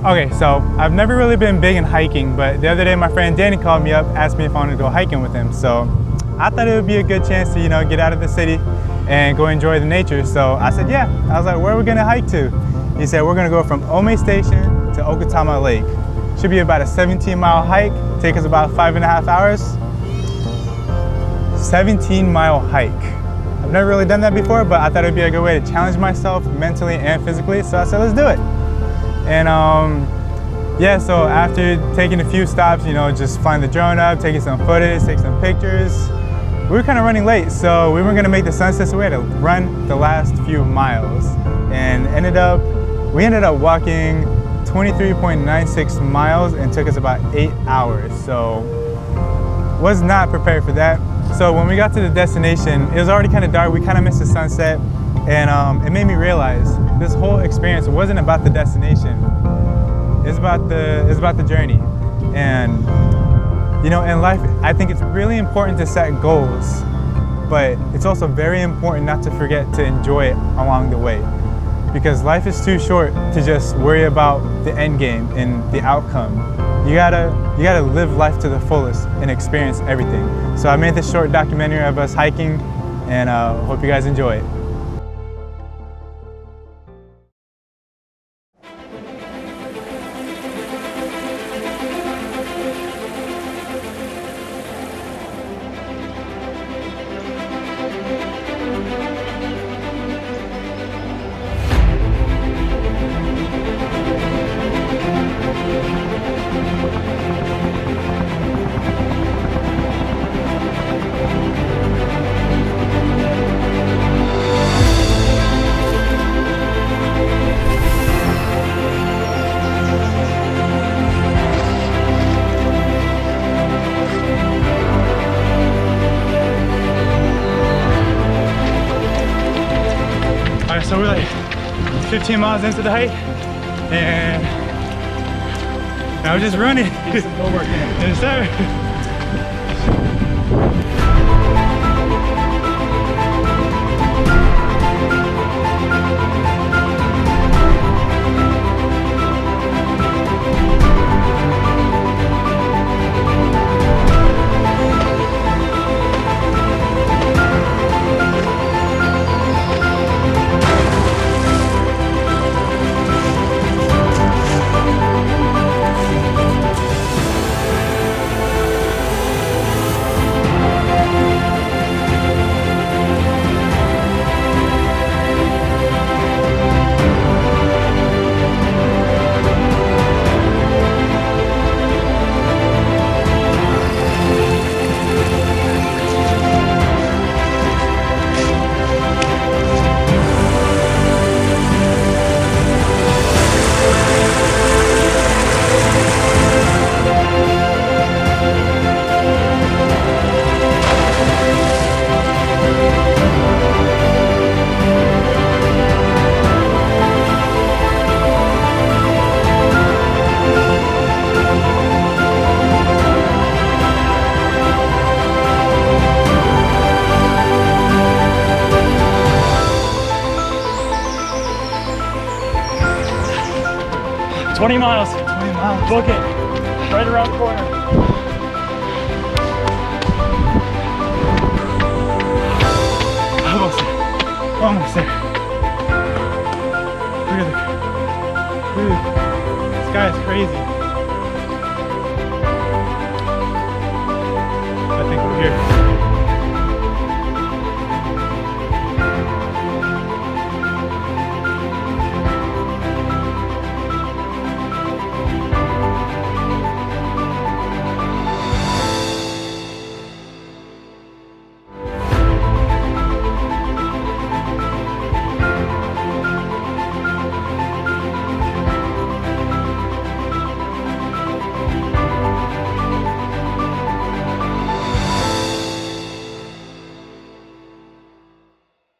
Okay, so I've never really been big in hiking, but the other day my friend Danny called me up, asked me if I wanted to go hiking with him. So I thought it would be a good chance to, get out of the city and go enjoy the nature. So I said, yeah. I was like, where are we gonna hike to? He said, we're gonna go from Ome Station to Okutama Lake. Should be about a 17-mile hike, take us about 5.5 hours. 17-mile hike. I've never really done that before, but I thought it'd be a good way to challenge myself mentally and physically. So I said, let's do it. And yeah, so after taking a few stops, just flying the drone up, taking some footage, take some pictures, we were kind of running late, so we weren't gonna make the sunset, so we had to run the last few miles. And we ended up walking 23.96 miles and took us about 8 hours. So was not prepared for that. So when we got to the destination, it was already kind of dark. We kind of missed the sunset, and it made me realize this whole experience wasn't about the destination. It's about the journey. And in life, I think it's really important to set goals, but it's also very important not to forget to enjoy it along the way. Because life is too short to just worry about the end game and the outcome. You gotta live life to the fullest and experience everything. So I made this short documentary of us hiking, and hope you guys enjoy it. So we're like 15 miles into the hike, and now we're just running. Yes, sir. Twenty miles. Book it. Right around the corner. Almost there. Look at the sky is crazy.